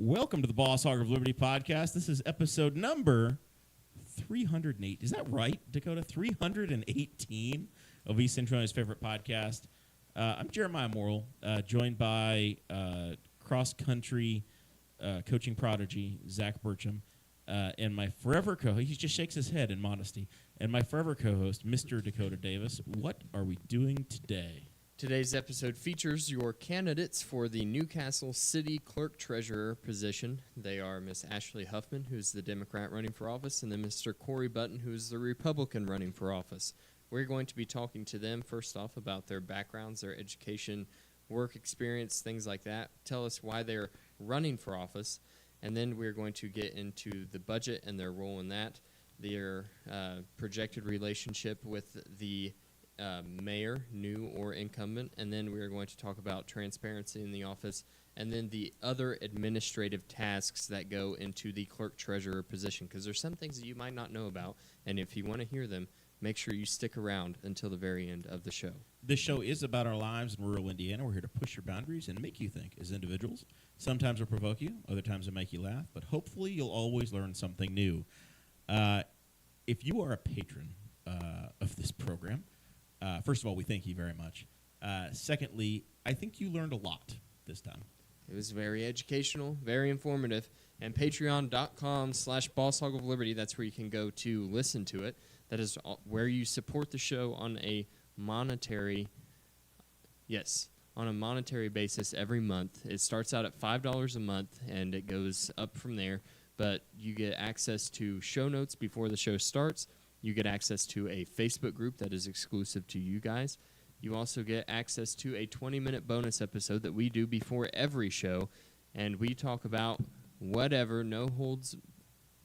Welcome to the Boss Hog of Liberty podcast. This is episode number 308. Is that right, Dakota? 318 of East Central's favorite podcast. I'm Jeremiah Morrill, joined by cross-country coaching prodigy Zach Burcham, and my forever co-host. He just shakes his head in modesty. And my forever co-host, Mr. Dakota Davis. What are we doing today? Today's episode features your candidates for the Newcastle City Clerk Treasurer position. They are Miss Ashley Huffman, who's the Democrat running for office, and then Mr. Corey Button, who's the Republican running for office. We're going to be talking to them first off about their backgrounds, their education, work experience, things like that. Tell us why they're running for office, and then we're going to get into the budget and their role in that, their projected relationship with the mayor, new or incumbent, and then we are going to talk about transparency in the office, and then the other administrative tasks that go into the clerk treasurer position, because there's some things that you might not know about, and if you want to hear them, make sure you stick around until the very end of the show. This show is about our lives in rural Indiana. We're here to push your boundaries and make you think as individuals. Sometimes we'll provoke you, other times we'll make you laugh, but hopefully you'll always learn something new. If you are a patron of this program, first of all, we thank you very much. Secondly, I think you learned a lot this time. It was very educational, very informative, and patreon.com/Boss Hog of Liberty, that's where you can go to listen to it. That is where you support the show on a monetary basis every month. It starts out at $5 a month, and it goes up from there, but you get access to show notes before the show starts. You get access to a Facebook group that is exclusive to you guys. You also get access to a 20-minute bonus episode that we do before every show, and we talk about whatever,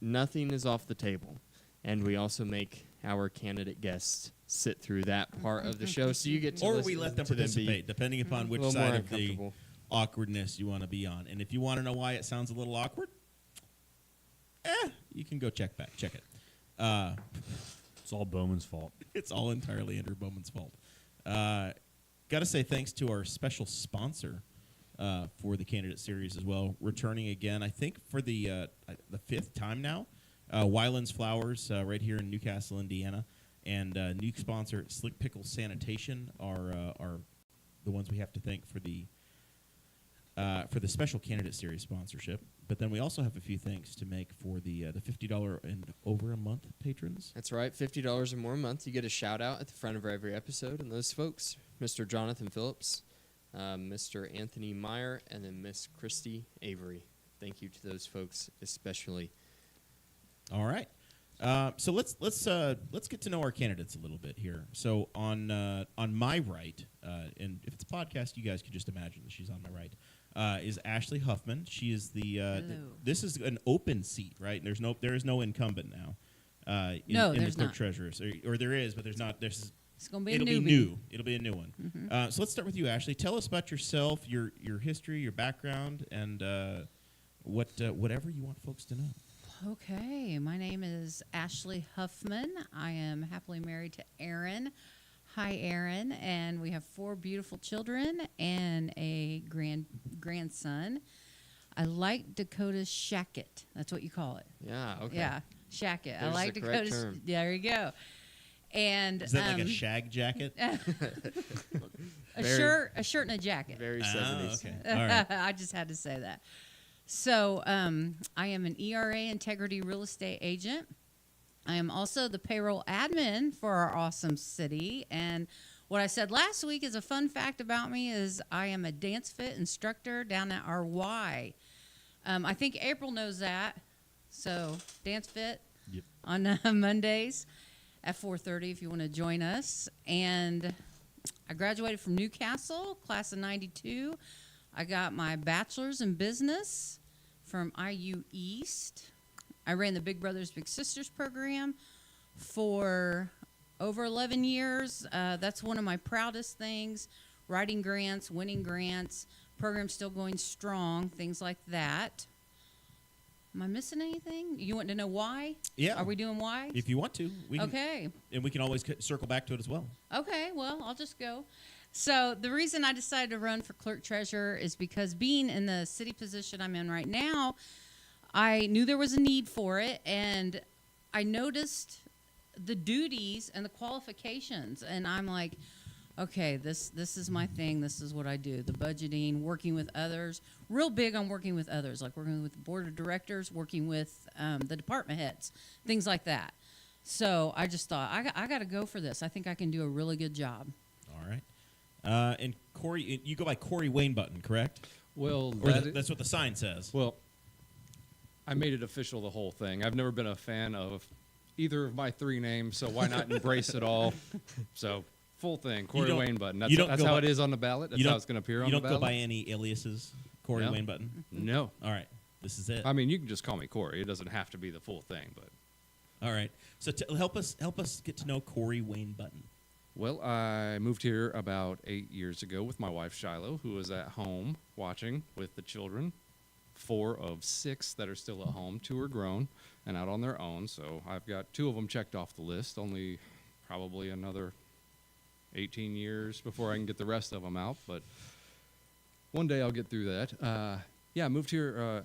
nothing is off the table. And we also make our candidate guests sit through that part of the show, so you get to or listen we let them to participate, depending upon which side of the awkwardness you want to be on. And if you want to know why it sounds a little awkward, you can go check it. It's all Bowman's fault. It's all entirely Andrew Bowman's fault. Got to say thanks to our special sponsor for the candidate series as well. Returning again, I think for the fifth time now, Weiland's Flowers right here in Newcastle, Indiana, and new sponsor Pickle Sanitation are the ones we have to thank for the special candidate series sponsorship. But then we also have a few thanks to make for the $50 and over a month patrons. That's right, $50 or more a month. You get a shout-out at the front of every episode. And those folks, Mr. Jonathan Phillips, Mr. Anthony Meyer, and then Miss Christy Avery. Thank you to those folks especially. All right. So let's get to know our candidates a little bit here. So on my right, and if it's a podcast, you guys could just imagine that she's on my right, is Ashley Huffman. She is this is an open seat, right? And there is no incumbent now. In the clerk treasurers, or there is, but there's not. It's going to be new. It'll be a new one. Mm-hmm. So let's start with you, Ashley. Tell us about yourself, your history, your background, and whatever you want folks to know. Okay, my name is Ashley Huffman. I am happily married to Aaron. Hi, Aaron, and we have 4 beautiful children and a grandson. I like Dakota's shacket. That's what you call it. Yeah, okay. Yeah, shacket. There's I like Dakota's. Term. There you go. And is that like a shag jacket? a shirt and a jacket. Very 70s. Okay. All right. I just had to say that. So I am an ERA Integrity Real Estate Agent. I am also the payroll admin for our awesome city. And what I said last week is a fun fact about me is I am a dance fit instructor down at our Y. I think April knows that. So dance fit on Mondays at 4:30 if you want to join us. And I graduated from Newcastle, class of 92. I got my bachelor's in business from IU East. I ran the Big Brothers Big Sisters program for over 11 years. That's one of my proudest things, writing grants, winning grants, program still going strong, things like that. Am I missing anything? You want to know why? Yeah. Are we doing why? If you want to. Okay. And we can always circle back to it as well. Okay, well, I'll just go. So the reason I decided to run for clerk treasurer is because being in the city position I'm in right now, I knew there was a need for it, and I noticed the duties and the qualifications, and I'm like, okay, this is my thing. This is what I do. The budgeting, working with others, real big on working with others, like working with the board of directors, working with the department heads, things like that. So I just thought, I got to go for this. I think I can do a really good job. All right. And Corey, you go by Corey Wayne Button, correct? Well, Or that's what the sign says. well, I made it official, the whole thing. I've never been a fan of either of my three names, so why not embrace it all? So, full thing, Corey don't- Wayne Button. you don't That's go how by- it is on the ballot. That's you how don't- it's going to appear on You the don't ballot. go by any aliases, Corey No. Wayne Button? No. All right. This is it. I mean, you can just call me Corey. It doesn't have to be the full thing, but... All right. So help us get to know Corey Wayne Button. Well, I moved here about 8 years ago with my wife, Shiloh, who was at home watching with the children. 4 of 6 that are still at home. 2 are grown and out on their own. So I've got 2 of them checked off the list. Only probably another 18 years before I can get the rest of them out. But one day I'll get through that. I moved here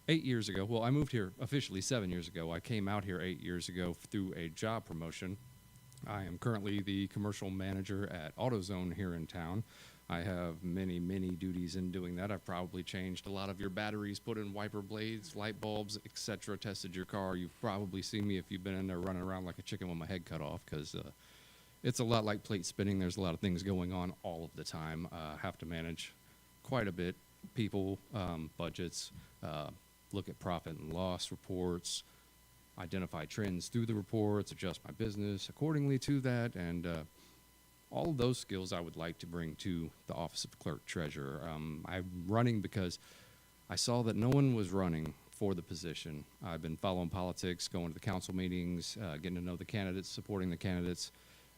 8 years ago. Well, I moved here officially 7 years ago. I came out here 8 years ago through a job promotion. I am currently the commercial manager at AutoZone here in town. I have many, many duties in doing that. I've probably changed a lot of your batteries, put in wiper blades, light bulbs, etc., tested your car. You've probably seen me if you've been in there running around like a chicken with my head cut off, because it's a lot like plate spinning. There's a lot of things going on all of the time. Have to manage quite a bit. People, budgets, look at profit and loss reports, identify trends through the reports, adjust my business accordingly to that, and all of those skills I would like to bring to the office of clerk treasurer. I'm running because I saw that no one was running for the position. I've been following politics, going to the council meetings, getting to know the candidates, supporting the candidates,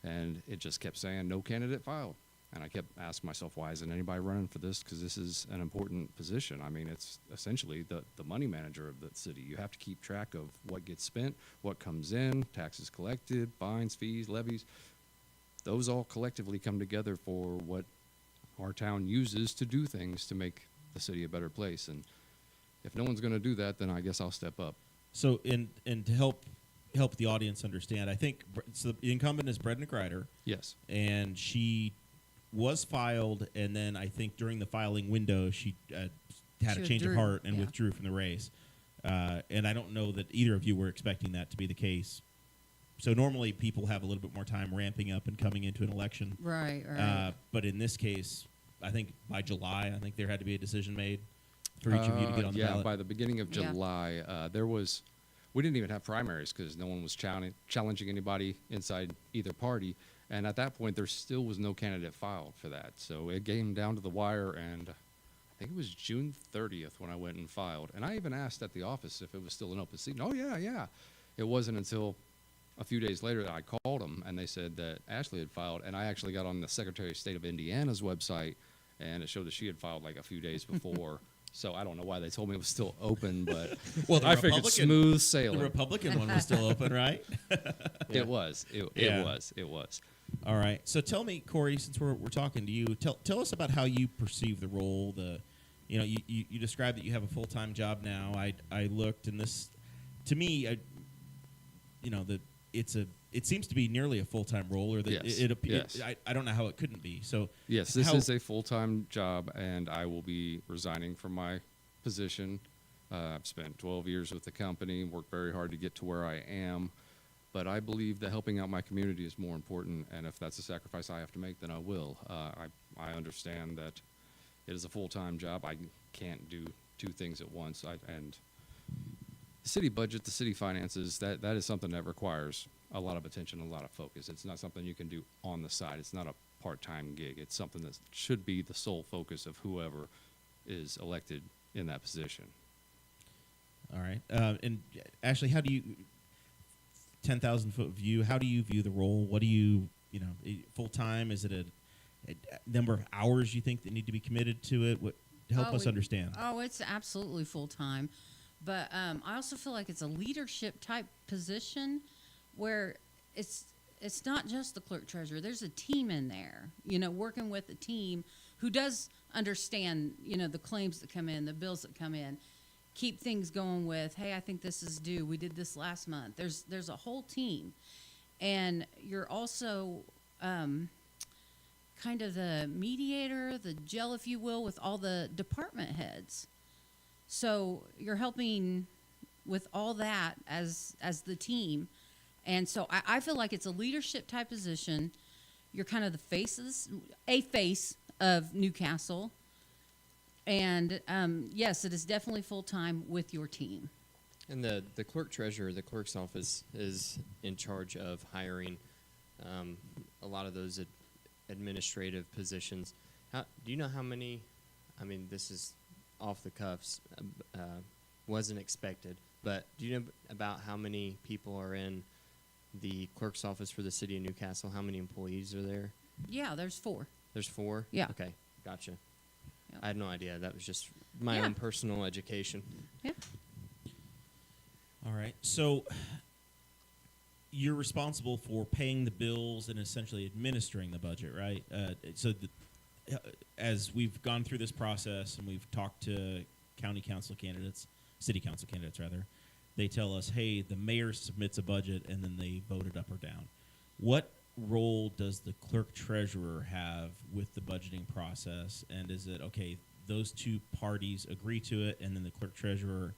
and it just kept saying no candidate filed. And I kept asking myself, why isn't anybody running for this? Because this is an important position. I mean, it's essentially the money manager of the city. You have to keep track of what gets spent, what comes in, taxes collected, fines, fees, levies. Those all collectively come together for what our town uses to do things to make the city a better place. And if no one's going to do that, then I guess I'll step up. So, and to help the audience understand, I think so the incumbent is Brendan Kreider, Yes. and she was filed, and then I think during the filing window she had a change of withdrew, heart and yeah. withdrew from the race. And I don't know that either of you were expecting that to be the case. So normally people have a little bit more time ramping up and coming into an election. Right. But in this case, I think by July, I think there had to be a decision made for each of you to get on the yeah, ballot. by the beginning of Yeah. July, we didn't even have primaries because no one was challenging anybody inside either party. And at that point, there still was no candidate filed for that. So it came down to the wire, and I think it was June 30th when I went and filed. And I even asked at the office if it was still an open seat. Oh, yeah. It wasn't until a few days later that I called them, and they said that Ashley had filed. And I actually got on the Secretary of State of Indiana's website, and it showed that she had filed like a few days before. So I don't know why they told me it was still open, but Well, the I figured Republican- smooth The sailing. Republican one was still open, right? It was. It Yeah. was. All right. So tell me, Corey, since we're talking to you, tell us about how you perceive the role. You described that you have a full-time job now. I looked, and this, to me, it seems to be nearly a full-time role, or that Yes. Yes. I don't know how it couldn't be. So Yes, this how- is a full-time job, and I will be resigning from my position. I've spent 12 years with the company, worked very hard to get to where I am, but I believe that helping out my community is more important, and if that's a sacrifice I have to make, then I will. I understand that it is a full-time job. I can't do 2 things at once, and the city budget, the city finances, that is something that requires a lot of attention, a lot of focus. It's not something you can do on the side. It's not a part-time gig. It's something that should be the sole focus of whoever is elected in that position. All right. And Ashley, how do you 10,000-foot view? How do you view the role? What do you full-time? Is it a number of hours you think that need to be committed to it? Help us understand. Oh, it's absolutely full time. But I also feel like it's a leadership type position where it's not just the clerk treasurer. There's a team in there, working with a team who does understand, the claims that come in, the bills that come in, keep things going with, hey, I think this is due. We did this last month. There's a whole team. And you're also kind of the mediator, the gel, if you will, with all the department heads. So you're helping with all that as the team. And so I feel like it's a leadership type position. You're kind of the face of Newcastle. And yes, it is definitely full-time with your team. And the clerk treasurer, the clerk's office, is in charge of hiring a lot of those administrative positions. Do you know how many? I mean, this is off the cuffs, wasn't expected. But do you know about how many people are in the clerk's office for the city of Newcastle? How many employees are there? Yeah, there's 4. There's 4? Yeah. Okay, gotcha. Yep. I had no idea. That was just my own personal education. Yeah. All right. So you're responsible for paying the bills and essentially administering the budget, right? As we've gone through this process and we've talked to city council candidates rather, they tell us, hey, the mayor submits a budget and then they vote it up or down. What role does the clerk treasurer have with the budgeting process? And is it, okay, those two parties agree to it and then the clerk treasurer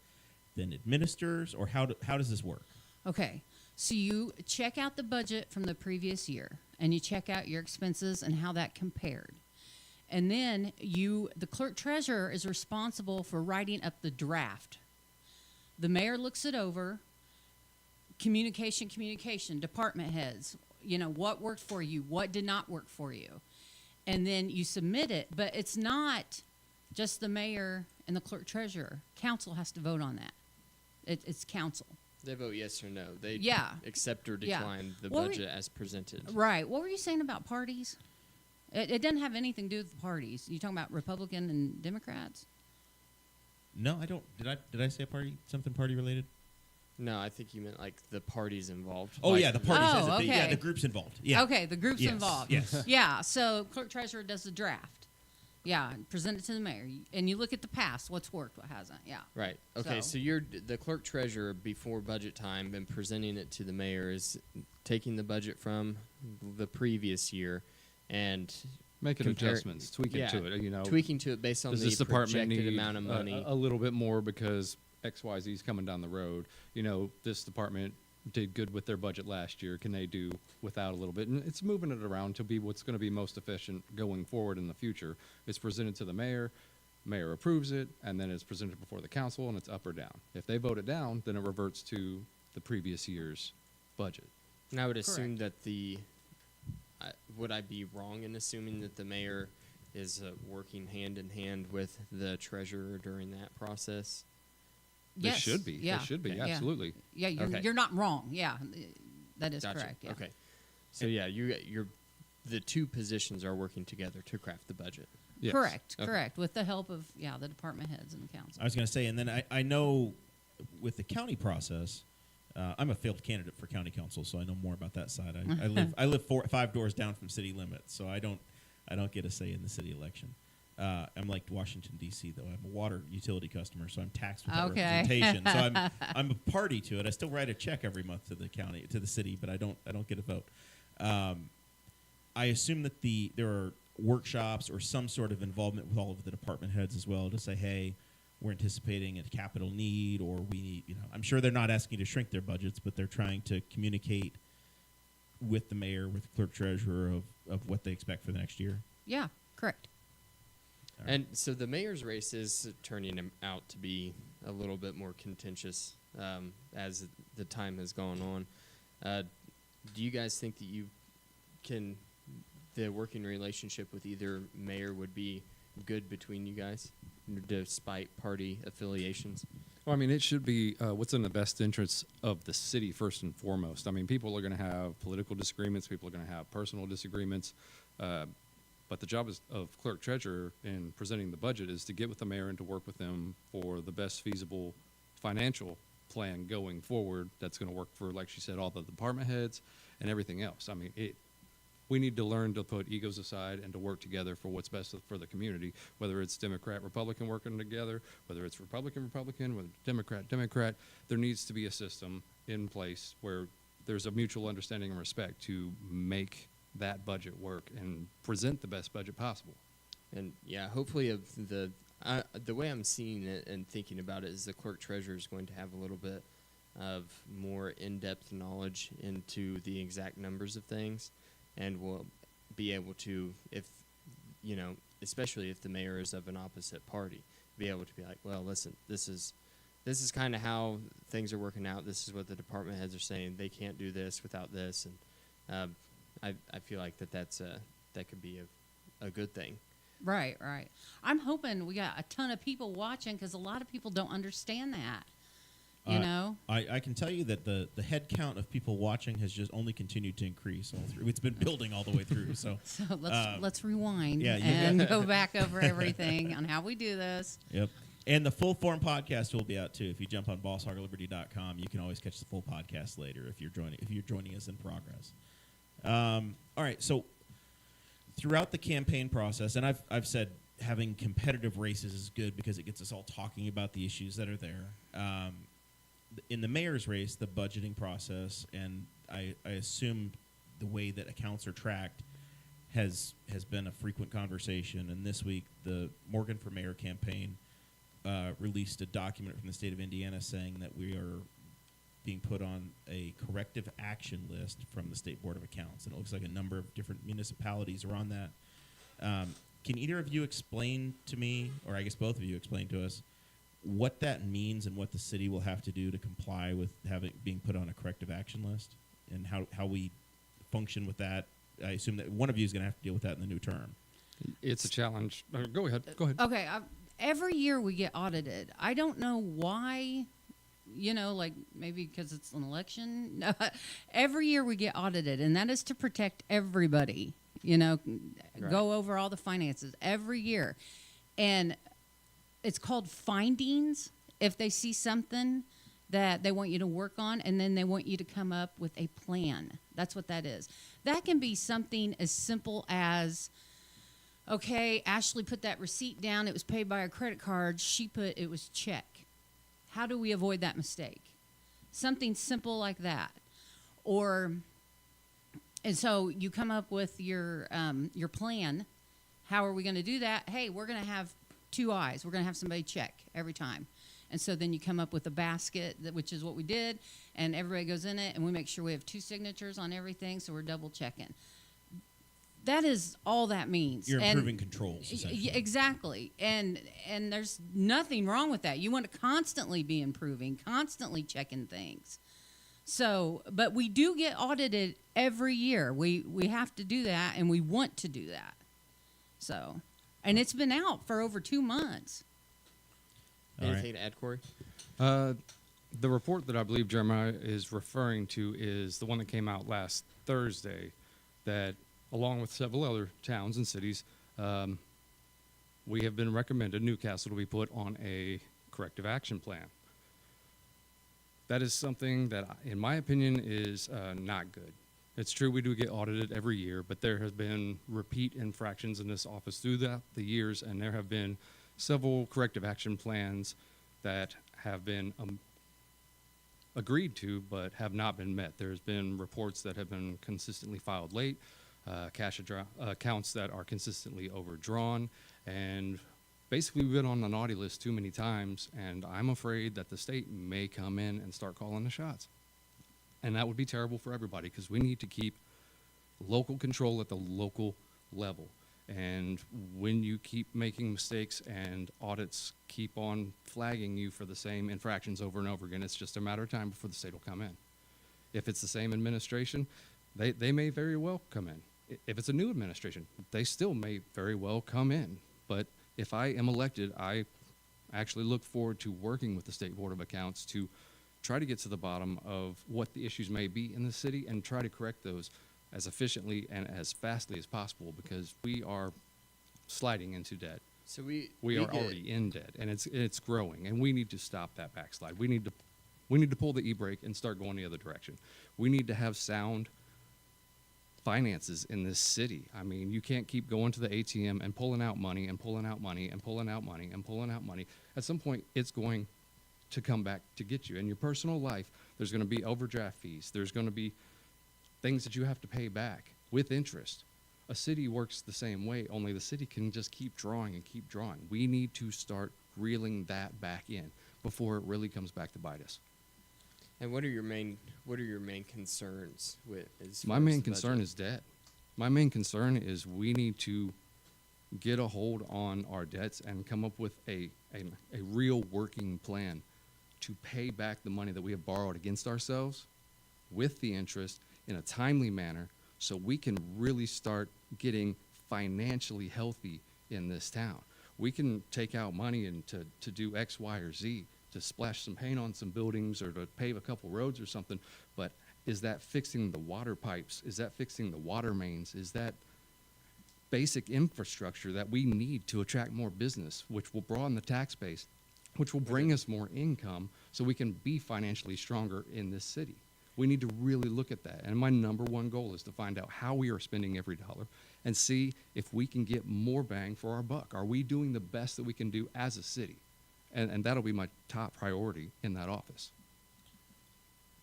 then administers, or how does this work? Okay, so you check out the budget from the previous year, and you check out your expenses and how that compared. And then the clerk treasurer is responsible for writing up the draft. The mayor looks it over, communication, department heads, what worked for you, what did not work for you. And then you submit it, but it's not just the mayor and the clerk treasurer. Council has to vote on that. It's council. They vote yes or no. They accept or Yeah. decline the What were budget as presented. Right. What were you saying about parties? It doesn't have anything to do with the parties. You talking about Republican and Democrats? No, I don't. Did I say something party related? No, I think you meant like the parties involved. Oh, like yeah, the parties. Oh, okay. The group's involved. Yeah. Okay, the group's Yes, involved. yes. Yeah, so clerk treasurer does the draft. Yeah, present it to the mayor. And you look at the past, what's worked, what hasn't. Yeah. Right. Okay, So- so you're the clerk treasurer before budget time and presenting it to the mayor is taking the budget from the previous year and Making compare- adjustments, tweaking to it. tweaking to it based on Does the this department projected need amount of money. a little bit more because XYZ is coming down the road? This department did good with their budget last year. Can they do without a little bit? And it's moving it around to be what's going to be most efficient going forward in the future. It's presented to the mayor. Mayor approves it, and then it's presented before the council, and it's up or down. If they vote it down, then it reverts to the previous year's budget. And I would assume that would I be wrong in assuming that the mayor is working hand in hand with the treasurer during that process? They Yes. should be. Yeah. They should be, Yeah. absolutely. Yeah, Okay. you're not wrong. Yeah, that is Gotcha. correct. Yeah. Okay. So yeah, you're the two positions are working together to craft the budget. Yes. Correct, Okay. correct. With the help of, the department heads and the council. I was going to say, and then I know with the county process, I'm a failed candidate for county council, so I know more about that side. I live 5 doors down from city limits, so I don't get a say in the city election. I'm like Washington D.C. though. I'm a water utility customer, so I'm taxed with that Okay. representation. So I'm a party to it. I still write a check every month to the city, but I don't get a vote. I assume that there are workshops or some sort of involvement with all of the department heads as well to say, hey, we're anticipating a capital need, or we need, I'm sure they're not asking you to shrink their budgets, but they're trying to communicate with the mayor, with the clerk treasurer of what they expect for the next year. Yeah, correct. All right. And so the mayor's race is turning out to be a little bit more contentious as the time has gone on. Do you guys think that the working relationship with either mayor would be good between you guys, despite party affiliations? Well, I mean, it should be what's in the best interest of the city first and foremost. I mean, people are going to have political disagreements. People are going to have personal disagreements. But the job of clerk treasurer in presenting the budget is to get with the mayor and to work with them for the best feasible financial plan going forward that's going to work for, like she said, all the department heads and everything else. I mean, we need to learn to put egos aside and to work together for what's best for the community, whether it's Democrat, Republican working together, whether it's Republican, whether Democrat. There needs to be a system in place where there's a mutual understanding and respect to make that budget work and present the best budget possible. And yeah, hopefully the way I'm seeing it and thinking about it is the clerk treasurer is going to have a little bit of more in-depth knowledge into the exact numbers of things, and will be able to, if especially if the mayor is of an opposite party, be able to be like, well, listen, this is kind of how things are working out. This is what the department heads are saying. They can't do this without this, and I feel like that could be a good thing. Right. I'm hoping we got a ton of people watching because a lot of people don't understand that. You know? I can tell you that the head count of people watching has just only continued to increase all through. It's been building all the way through. So let's rewind yeah, and go back over everything on how we do this. Yep. And the full form podcast will be out too. If you jump on bosshoggerliberty.com, you can always catch the full podcast later if you're joining us in progress. All right, so throughout the campaign process, and I've said having competitive races is good because it gets us all talking about the issues that are there. In the mayor's race, the budgeting process, and I assume the way that accounts are tracked has been a frequent conversation. And this week, the Morgan for Mayor campaign released a document from the state of Indiana saying that we are being put on a corrective action list from the State Board of Accounts. And it looks like a number of different municipalities are on that. Can either of you explain to me, or I guess both of you explain to us, what that means and what the city will have to do to comply with being put on a corrective action list, and how we function with that? I assume that one of you is going to have to deal with that in the new term. It's a challenge. Go ahead. Okay. Every year we get audited. I don't know why, like maybe because it's an election. Every year we get audited, and that is to protect everybody, Right. Go over all the finances every year. And it's called findings if they see something that they want you to work on, and then they want you to come up with a plan. That's what that is. That can be something as simple as, okay, Ashley put that receipt down. It was paid by her credit card. She put it was check. How do we avoid that mistake? Something simple like that. And so you come up with your plan. How are we going to do that? Hey, we're going to have 2 eyes. We're going to have somebody check every time. And so then you come up with a basket, which is what we did, and everybody goes in it, and we make sure we have 2 signatures on everything, so we're double checking. That is all that means. You're improving controls, essentially. Exactly. And there's nothing wrong with that. You want to constantly be improving, constantly checking things. So, but we do get audited every year. We have to do that, and we want to do that. So, and it's been out for over 2 months. Anything to add, Corey? The report that I believe Jeremiah is referring to is the one that came out last Thursday, that along with several other towns and cities, we have been recommended Newcastle to be put on a corrective action plan. That is something that, in my opinion, is not good. It's true we do get audited every year, but there have been repeat infractions in this office throughout the years, and there have been several corrective action plans that have been agreed to but have not been met. There's been reports that have been consistently filed late, cash accounts that are consistently overdrawn, and basically we've been on the naughty list too many times, and I'm afraid that the state may come in and start calling the shots. And that would be terrible for everybody, because we need to keep local control at the local level. And when you keep making mistakes and audits keep on flagging you for the same infractions over and over again, it's just a matter of time before the state will come in. If it's the same administration, they may very well come in. If it's a new administration, they still may very well come in. But if I am elected, I actually look forward to working with the State Board of Accounts to try to get to the bottom of what the issues may be in the city and try to correct those as efficiently and as fastly as possible, because we are sliding into debt. So we are already in debt, and it's growing, and we need to stop that backslide. We need We need to pull the e-brake and start going the other direction. We need to have sound finances in this city. I mean, you can't keep going to the ATM and pulling out money and pulling out money and pulling out money and pulling out money. At some point, it's going to come back to get you. In your personal life, there's going to be overdraft fees. There's going to be things that you have to pay back with interest. A city works the same way, only the city can just keep drawing and keep drawing. We need to start reeling that back in before it really comes back to bite us. And what are your main concerns with? My main concern is debt. My main concern is we need to get a hold on our debts and come up with a real working plan to pay back the money that we have borrowed against ourselves with the interest in a timely manner, so we can really start getting financially healthy in this town. We can take out money and to do X, Y, or Z, to splash some paint on some buildings or to pave a couple roads or something, but is that fixing the water pipes? Is that fixing the water mains? Is that basic infrastructure that we need to attract more business, which will broaden the tax base, which will bring us more income so we can be financially stronger in this city? We need to really look at that. And my number one goal is to find out how we are spending every dollar and see if we can get more bang for our buck. Are we doing the best that we can do as a city? And that'll be my top priority in that office.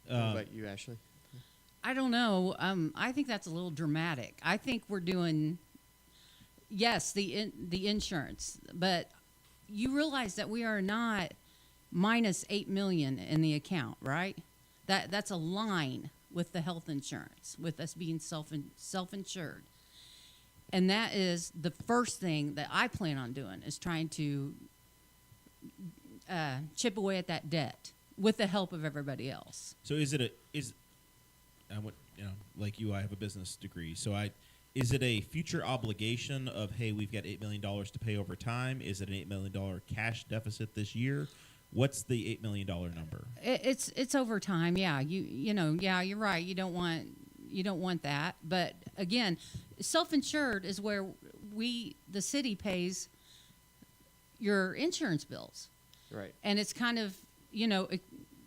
What about you, Ashley? I don't know. I think that's a little dramatic. I think we're doing, yes, the insurance, but you realize that we are not minus $8 million in the account, right? That's a line with the health insurance, with us being self-insured. And that is the first thing that I plan on doing, is trying to chip away at that debt with the help of everybody else. So I went, like you, I have a business degree. So is it a future obligation of, hey, we've got $8 million to pay over time? Is it an $8 million cash deficit this year? What's the $8 million number? It's over time. Yeah, yeah, you're right. You don't want that. But again, self-insured is where the city pays your insurance bills. Right. And it's kind of,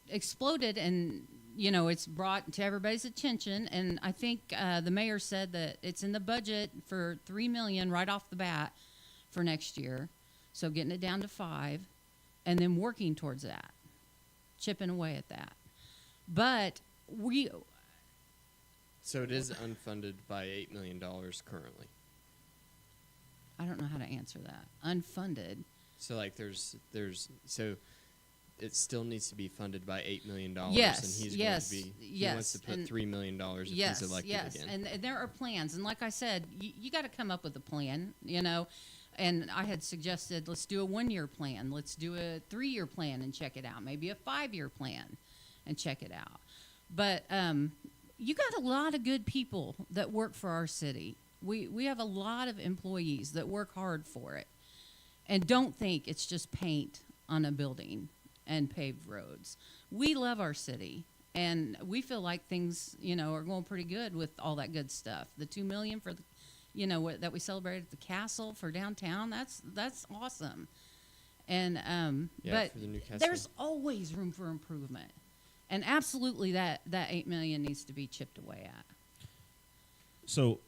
exploded, and, it's brought to everybody's attention. And I think the mayor said that it's in the budget for $3 million right off the bat for next year. So getting it down to $5 million, and then working towards that, chipping away at that. But So it is unfunded by $8 million currently. I don't know how to answer that. Unfunded. So like so it still needs to be funded by $8 million. Yes, and he's yes, going to be, yes. he wants to put $3 million if Yes, he's elected yes. again. And there are plans. And like I said, you got to come up with a plan, And I had suggested, let's do a 1-year plan. Let's do a 3-year plan and check it out. Maybe a 5-year plan and check it out. But you got a lot of good people that work for our city. We have a lot of employees that work hard for it and don't think it's just paint on a building and paved roads. We love our city, and we feel like things, are going pretty good with all that good stuff. The $2 million for the that we celebrated at the castle for downtown, that's awesome. And but for the new castle. there's always room for improvement, and absolutely that $8 million needs to be chipped away at. So,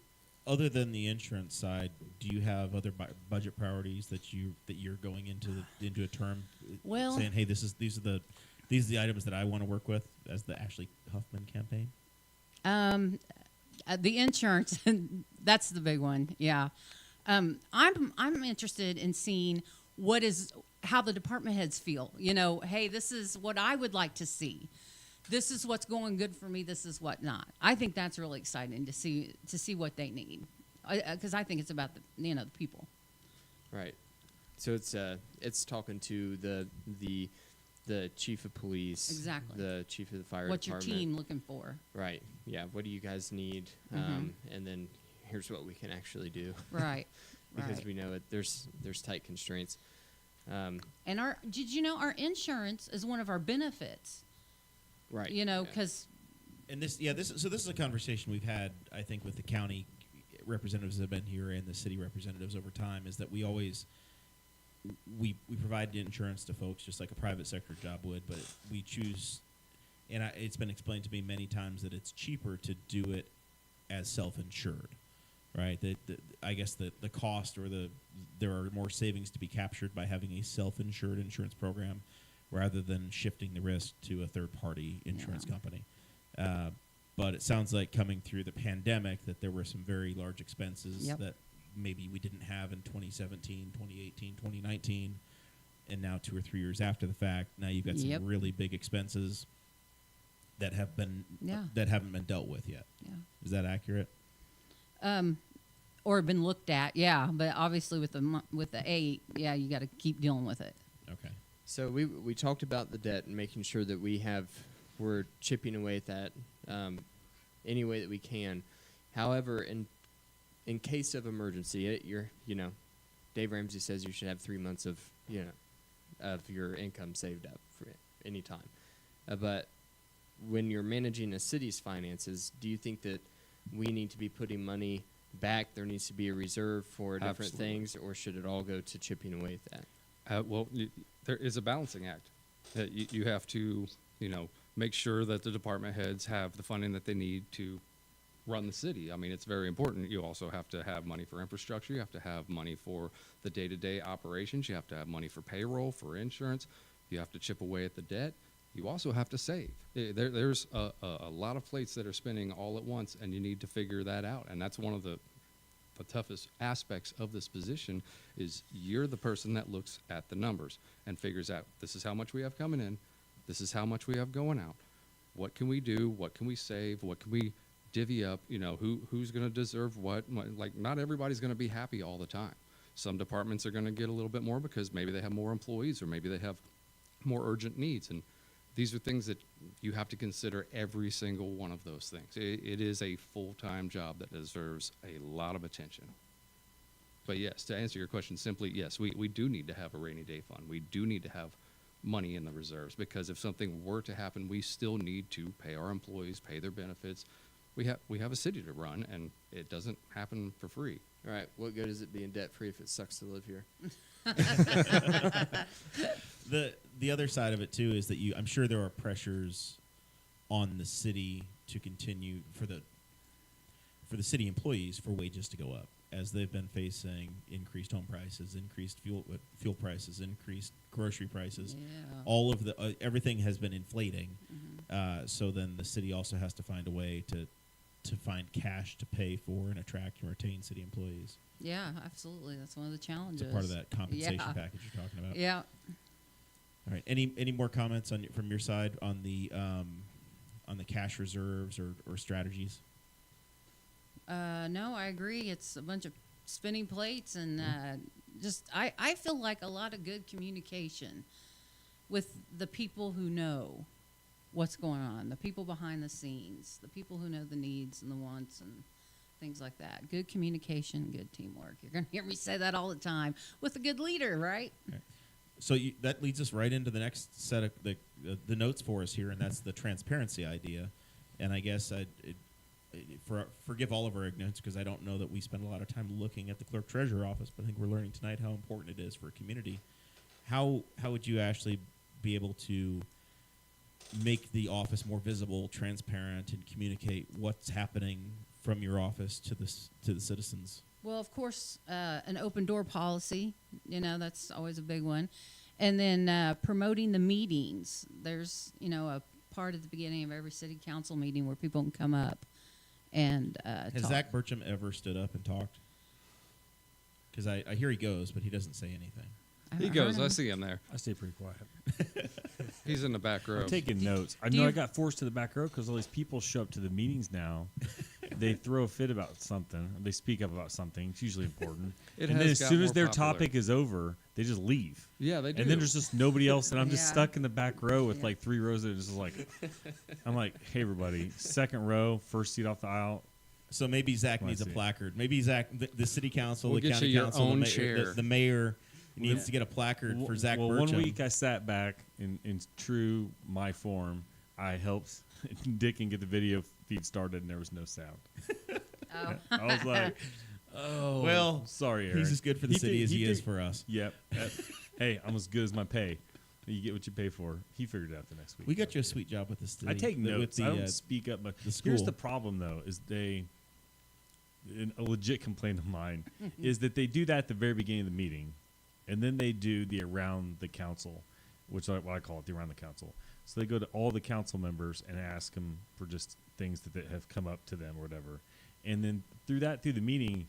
other than the insurance side, do you have other budget priorities that you're going into a term saying, hey, these are the items that I want to work with as the Ashley Huffman campaign? The insurance, that's the big one. Yeah, I'm interested in seeing how the department heads feel. Hey, this is what I would like to see. This is what's going good for me. This is what not. I think that's really exciting to see what they need, because I think it's about the people. Right. So it's talking to the chief of police, Exactly. the chief of the fire What's your department. team looking for? Right. Yeah. What do you guys need? Mhm. And then here's what we can actually do. Right. Because right. we know there's tight constraints. And did you know our insurance is one of our benefits? Right. Because And this is a conversation we've had, I think, with the county representatives that have been here and the city representatives over time, is that we always we provide insurance to folks just like a private sector job would, but we choose and it's been explained to me many times that it's cheaper to do it as self-insured, right? I guess the cost or there are more savings to be captured by having a self-insured insurance program rather than shifting the risk to a third-party insurance company. But it sounds like coming through the pandemic that there were some very large expenses that maybe we didn't have in 2017, 2018, 2019, and now 2 or 3 years after the fact, now you've got some really big expenses that haven't been dealt with yet. Yeah. Is that accurate? Or been looked at, yeah. But obviously with the 8, you got to keep dealing with it. Okay. So we talked about the debt and making sure that we're chipping away at that any way that we can. However, in case of emergency, Dave Ramsey says you should have 3 months of your income saved up for any time. But when you're managing a city's finances, do you think that we need to be putting money back? There needs to be a reserve for different things, or should it all go to chipping away at that? There is a balancing act. You have to, make sure that the department heads have the funding that they need to run the city. I mean, it's very important. You also have to have money for infrastructure. You have to have money for the day-to-day operations. You have to have money for payroll, for insurance. You have to chip away at the debt. You also have to save. There's a lot of plates that are spinning all at once, and you need to figure that out. And that's one of the toughest aspects of this position is you're the person that looks at the numbers and figures out this is how much we have coming in, this is how much we have going out. What can we do? What can we save? What can we divvy up? Who's going to deserve what? Like, not everybody's going to be happy all the time. Some departments are going to get a little bit more because maybe they have more employees or maybe they have more urgent needs. And these are things that you have to consider every single one of those things. It is a full-time job that deserves a lot of attention. But yes, to answer your question simply, yes, we do need to have a rainy day fund. We do need to have money in the reserves because if something were to happen, we still need to pay our employees, pay their benefits. We have a city to run, and it doesn't happen for free. All right, what good is it being debt-free if it sucks to live here? The other side of it too is that I'm sure there are pressures on the city to continue for the city employees for wages to go up as they've been facing increased home prices, increased fuel prices, increased grocery prices. Yeah. All of everything has been inflating. So then the city also has to find a way to find cash to pay for and attract and retain city employees. Yeah, absolutely. That's one of the challenges. It's a part of that compensation package you're talking about. Yeah. All right. Any more comments from your side on the cash reserves or strategies? No, I agree. It's a bunch of spinning plates and I feel like a lot of good communication with the people who know what's going on, the people behind the scenes, the people who know the needs and the wants and things like that. Good communication, good teamwork. You're going to hear me say that all the time with a good leader, right? Okay. So that leads us right into the next set of the notes for us here, and that's the transparency idea. And I guess forgive all of our ignorance because I don't know that we spend a lot of time looking at the clerk treasurer office, but I think we're learning tonight how important it is for a community. How would you actually be able to make the office more visible, transparent, and communicate what's happening from your office to the citizens? Well, of course, an open door policy, that's always a big one. And then promoting the meetings. There's, a part at the beginning of every city council meeting where people can come up and Has talk. Zach Burcham ever stood up and talked? Because I hear he goes, but he doesn't say anything. He goes. I see him there. I stay pretty quiet. He's in the back row. I'm taking notes. I know I got forced to the back row because all these people show up to the meetings now. They throw a fit about something. They speak up about something. It's usually important. And then as soon as their topic is over, they just leave. Yeah, they do. And then there's just nobody else, and I'm just Yeah. stuck in the back row with like 3 rows of just like, I'm like, hey, everybody, second row, first seat off the aisle. So maybe Zach Come on, needs a see. placard. Maybe Zach, the city council, We'll the get county you your council, own the chair. the mayor needs to get a placard for Zach Well, Burcham. 1 week I sat back in true my form. I helped Dick and get the video feed started, and there was no sound. Oh. I was like, oh, Well, sorry, Aaron. he's as good for the city as he is for us. Yep. Hey, I'm as good as my pay. You get what you pay for. He figured it out the next week. We got you a sweet job with this. I take notes. I don't speak up much. Here's the problem, though, is a legit complaint of mine is that they do that at the very beginning of the meeting, and then they do the around the council, which is what I call it, the around the council. So they go to all the council members and ask them for just things that have come up to them or whatever. And then through the meeting,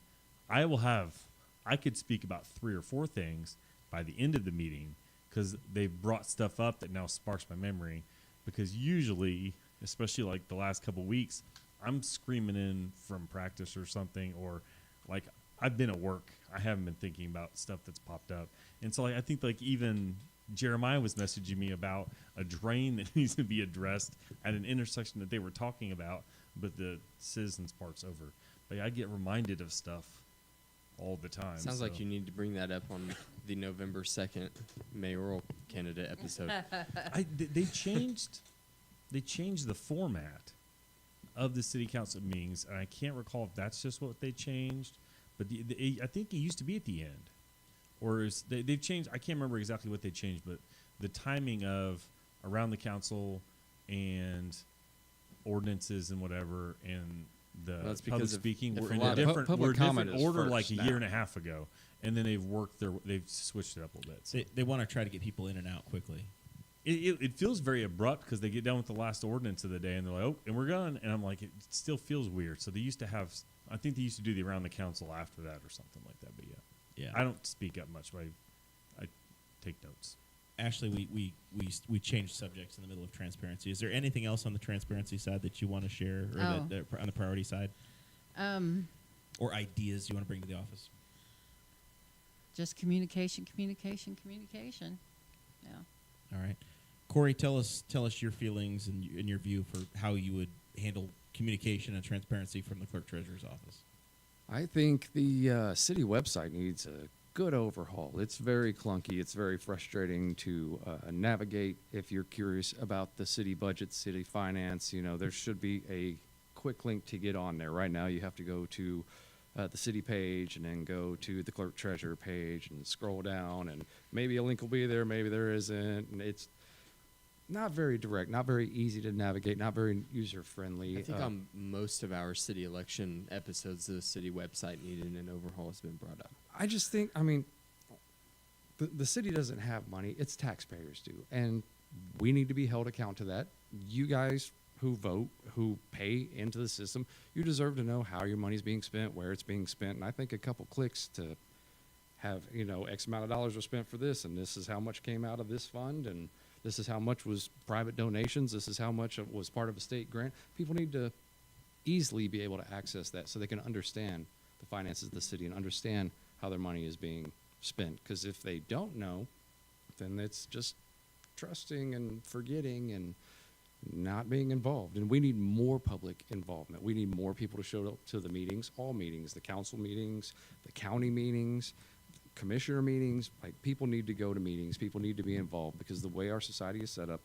I could speak about 3 or 4 things by the end of the meeting because they've brought stuff up that now sparks my memory. Because usually, especially like the last couple weeks, I'm screaming in from practice or something, or like I've been at work. I haven't been thinking about stuff that's popped up. And so I think like even Jeremiah was messaging me about a drain that needs to be addressed at an intersection that they were talking about, but the citizens part's over. But I get reminded of stuff all the time. Sounds like you need to bring that up on the November 2nd mayoral candidate episode. They changed the format of the city council meetings, and I can't recall if that's just what they changed, but I think it used to be at the end. Or they've changed. I can't remember exactly what they changed, but the timing of around the council and ordinances and whatever and the public speaking were in a different order like a year and a half ago, and then they've switched it up a little bit. So. They want to try to get people in and out quickly. It feels very abrupt because they get done with the last ordinance of the day and they're like, oh, and we're done. And I'm like, it still feels weird. So they used to have, I think they used to do the around the council after that or something like that. But yeah. Yeah, I don't speak up much, but I take notes. Actually, we changed subjects in the middle of transparency. Is there anything else on the transparency side that you want to share, or on the priority side, or ideas you want to bring to the office? Just communication. Yeah. All right, Corey, tell us your feelings and your view for how you would handle communication and transparency from the clerk treasurer's office. I think the city website needs a good overhaul. It's very clunky. It's very frustrating to navigate if you're curious about the city budget, city finance. You know, there should be a quick link to get on there. Right now, you have to go to the city page and then go to the clerk treasurer page and scroll down, and maybe a link will be there, maybe there isn't. And it's not very direct, not very easy to navigate, not very user-friendly. I think on most of our city election episodes, the city website needed an overhaul has been brought up. I just think, I mean, the city doesn't have money. It's taxpayers do. And we need to be held account to that. You guys who vote, who pay into the system, you deserve to know how your money's being spent, where it's being spent. And I think a couple clicks to have, X amount of dollars were spent for this, and this is how much came out of this fund, and this is how much was private donations. This is how much was part of a state grant. People need to easily be able to access that so they can understand the finances of the city and understand how their money is being spent. Because if they don't know, then it's just trusting and forgetting and not being involved. And we need more public involvement. We need more people to show up to the meetings, all meetings, the council meetings, the county meetings, commissioner meetings. Like, people need to go to meetings. People need to be involved, because the way our society is set up,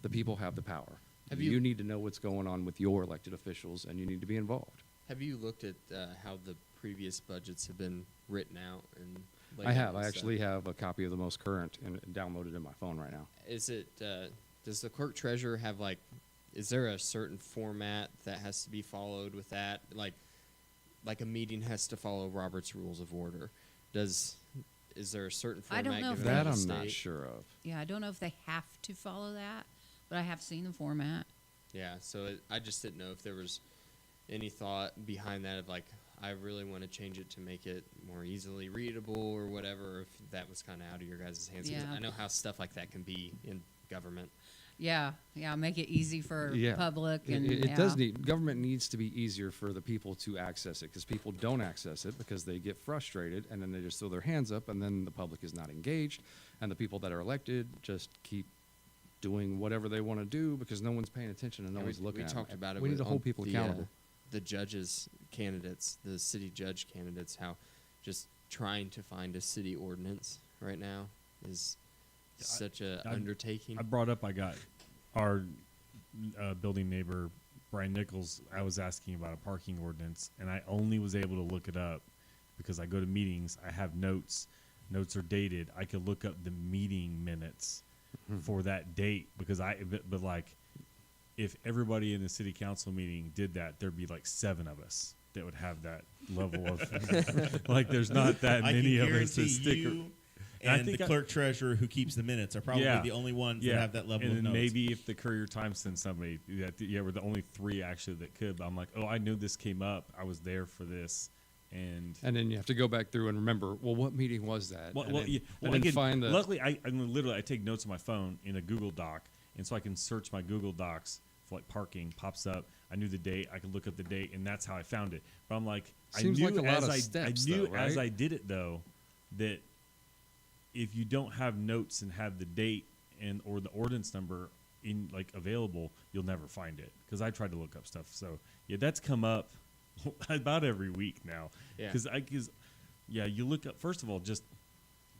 the people have the power. You need to know what's going on with your elected officials, and you need to be involved. Have you looked at how the previous budgets have been written out? And I have. I actually have a copy of the most current and downloaded in my phone right now. Is it? Does the clerk treasurer have is there a certain format that has to be followed with that? Like a meeting has to follow Robert's Rules of Order. Is there a certain format? I don't know if that I'm not sure of. Yeah, I don't know if they have to follow that, but I have seen the format. Yeah, so I just didn't know if there was any thought behind that of I really want to change it to make it more easily readable or whatever, or if that was kind of out of your guys' hands. Yeah. I know how stuff like that can be in government. Yeah, make it easy for public. And it does government needs to be easier for the people to access it, because people don't access it because they get frustrated and then they just throw their hands up, and then the public is not engaged, and the people that are elected just keep doing whatever they want to do because no one's paying attention and no one's looking at it. We talked about it. We need to hold people accountable. The judges candidates, the city judge candidates, how just trying to find a city ordinance right now is such a undertaking. I got our building neighbor, Brian Nichols. I was asking about a parking ordinance, and I only was able to look it up because I go to meetings. I have notes. Notes are dated. I could look up the meeting minutes for that date because but like if everybody in the city council meeting did that, there'd be like 7 of us that would have that level of like. There's not that many of us that stick. And the clerk treasurer who keeps the minutes are probably the only ones that have that level of notes. Maybe if the Courier Times sends somebody, we're the only 3 actually that could. But I'm like, oh, I knew this came up. I was there for this. And then you have to go back through and remember, well, what meeting was that? Find the. Luckily, I take notes on my phone in a Google Doc, and so I can search my Google Docs for like parking. Pops up. I knew the date. I could look up the date, and that's how I found it. But I'm like, Seems like a lot of steps, I knew though, right? as I did it though that if you don't have notes and have the date or the ordinance number in like available, you'll never find it. Because I tried to look up stuff. So yeah, that's come up about every week now. Yeah. Because you look up first of all just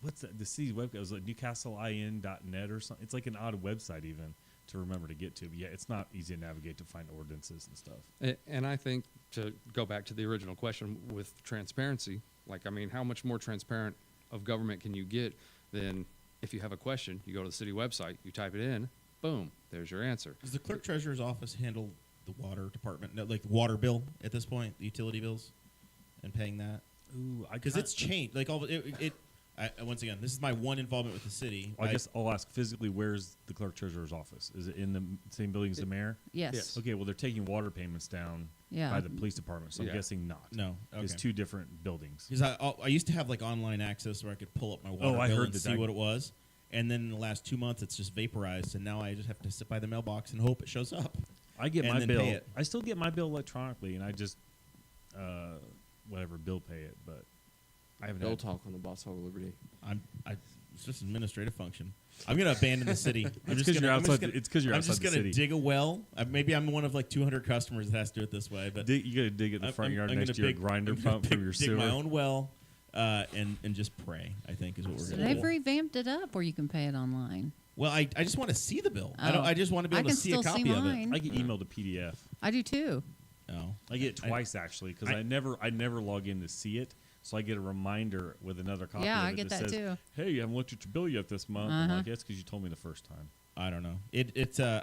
what's that? The city's website was like newcastlein.net or something. It's like an odd website even to remember to get to. But yeah, it's not easy to navigate to find ordinances and stuff. And I think to go back to the original question with transparency, like I mean, how much more transparent of government can you get than if you have a question, you go to the city website, you type it in, boom, there's your answer. Does the clerk treasurer's office handle the water department, like the water bill at this point, the utility bills, and paying that? Ooh, because it's changed. Like once again, this is my one involvement with the city. I guess I'll ask physically, where's the clerk treasurer's office? Is it in the same building as the mayor? Yes. Okay, well they're taking water payments down by the police department, so I'm guessing not. No, it's 2 different buildings. Because I used to have like online access where I could pull up my water bill and see what it was, and then in the last 2 months it's just vaporized, and now I just have to sit by the mailbox and hope it shows up. I get my bill. I still get my bill electronically, and I just bill pay it, but I haven't. Bill talk on the Boss Hog Liberty. It's just an administrative function. I'm going to abandon the city. It's because you're outside the city. I'm just going to dig a well. Maybe I'm one of like 200 customers that has to do it this way. But you got to dig at the front yard next to your grinder pump from your sewer. Dig my own well and just pray, I think, is what we're going to do. They've revamped it up where you can pay it online. Well, I just want to see the bill. I just want to be able to see a copy of it. I get emailed a PDF. I do too. Oh, I get it twice actually because I never log in to see it. So I get a reminder with another copy of it I get that says, too. hey, you haven't looked at your bill yet this month. I'm like, yes, because you told me the first time. I don't know.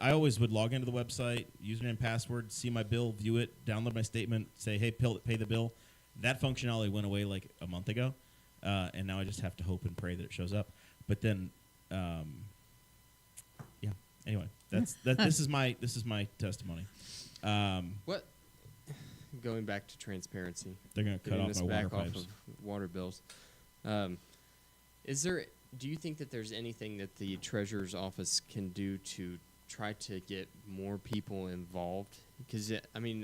I always would log into the website, username, password, see my bill, view it, download my statement, say, hey, pay the bill. That functionality went away like a month ago, and now I just have to hope and pray that it shows up. But then, Anyway, this is my testimony. What? Going back to transparency. They're going to cut off my water pipes. Off of water bills. Do you think that there's anything that the treasurer's office can do to try to get more people involved? Because,